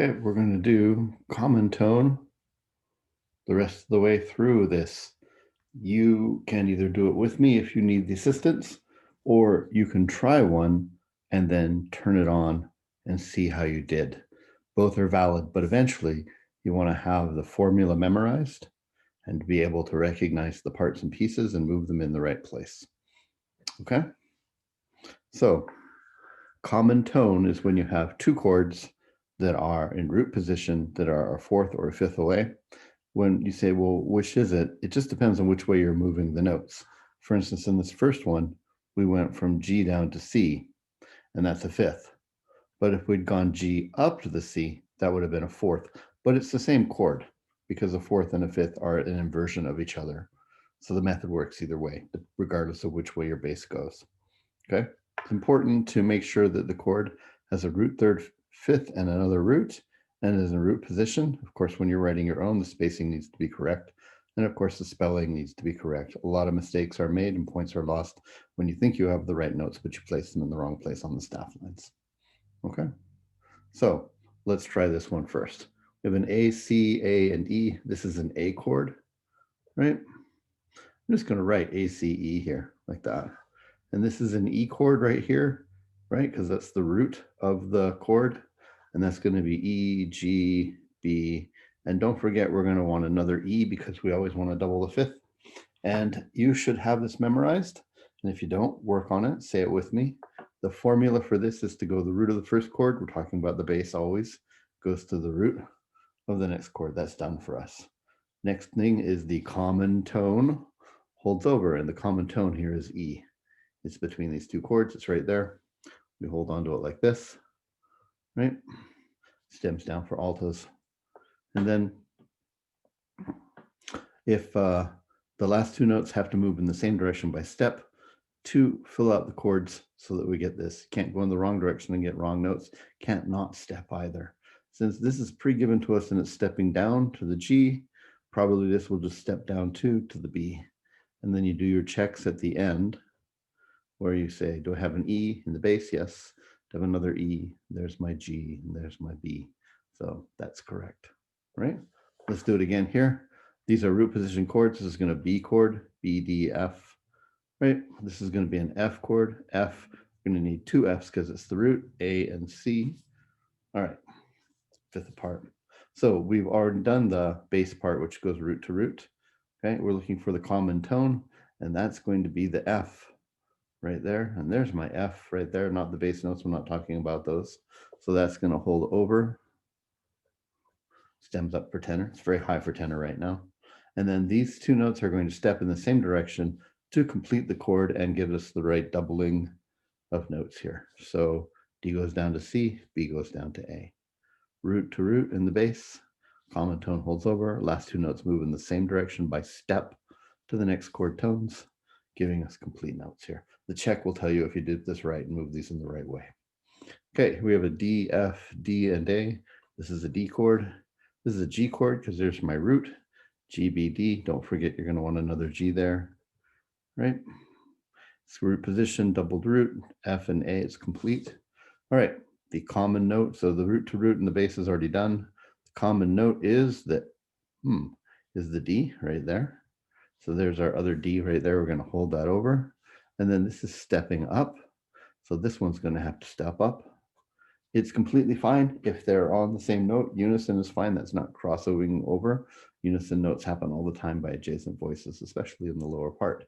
Okay, we're going to do common tone the rest of the way through this. You can either do it with me if you need the assistance, or you can try one and then turn it on and see how you did. Both are valid, but eventually you want to have the formula memorized and be able to recognize the parts and pieces and move them in the right place. Okay? So common tone is when you have two chords that are in root position that are a fourth or a fifth away. When you say, well, which is it? It just depends on which way you're moving the notes. For instance, in this first one, we went from G down to C, and that's a fifth. But if we'd gone G up to the C, that would have been a fourth. But it's the same chord because a fourth and a fifth are an inversion of each other. So the method works either way, regardless of which way your bass goes. Okay? It's important to make sure that the chord has a root third, fifth, and another root, and is in root position. Of course, when you're writing your own, the spacing needs to be correct. And of course, the spelling needs to be correct. A lot of mistakes are made and points are lost when you think you have the right notes, but you place them in the wrong place on the staff lines. Okay, so let's try this one first. We have an A, C, A, and E. This is an A chord, right? I'm just going to write A, C, E here like that. And this is an E chord right here, right? Because that's the root of the chord. And that's going to be E, G, B. And don't forget, we're going to want another E because we always want to double the fifth. And you should have this memorized. And if you don't, work on it. Say it with me. The formula for this is to go the root of the first chord. We're talking about the bass always. Goes to the root of the next chord. That's done for us. Next thing is the common tone holds over. And the common tone here is E. It's between these two chords. It's right there. We hold on to it like this, right? Stems down for altos. And then if the last two notes have to move in the same direction by step to fill out the chords so that we get this. Can't go in the wrong direction and get wrong notes. Can't not step either. Since this is pre-given to us and it's stepping down to the G, probably this will just step down to the B. And then you do your checks at the end where you say, do I have an E in the bass? Yes. Do I have another E? There's my G and there's my B. So that's correct, right? Let's do it again here. These are root position chords. This is going to B chord, B, D, F, right? This is going to be an F chord, F. We're going to need two Fs because it's the root, A and C. All right, fifth part. So we've already done the bass part, which goes root to root. Okay, we're looking for the common tone, and that's going to be the F right there. And there's my F right there, not the bass notes. We're not talking about those. So that's going to hold over. Stems up for tenor. It's very high for tenor right now. And then these two notes are going to step in the same direction to complete the chord and give us the right doubling of notes here. So D goes down to C, B goes down to A. Root to root in the bass. Common tone holds over. Last two notes move in the same direction by step to the next chord tones, giving us complete notes here. The check will tell you if you did this right and move these in the right way. Okay, we have a D, F, D, and A. This is a D chord. This is a G chord because there's my root. G, B, D. Don't forget you're going to want another G there, right? It's root position, doubled root, F and A is complete. All right, the common note. So the root to root and the bass is already done. The common note is that, is the D right there. So there's our other D right there. We're going to hold that over. And then this is stepping up. So this one's going to have to step up. It's completely fine if they're on the same note. Unison is fine. That's not crossovering over. Unison notes happen all the time by adjacent voices, especially in the lower part.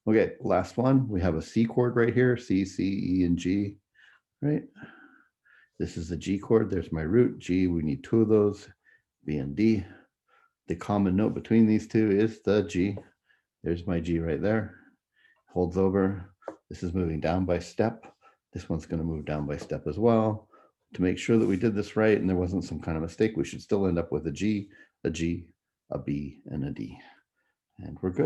Okay, last one. We have a C chord right here. C, C, E, and G, right? This is the G chord. There's my root. G, we need two of those. B and D. The common note between these two is the G. There's my G right there. Holds over. This is moving down by step. This one's going to move down by step as well. To make sure that we did this right and there wasn't some kind of mistake, we should still end up with a G, a G, a B, and a D. And we're good.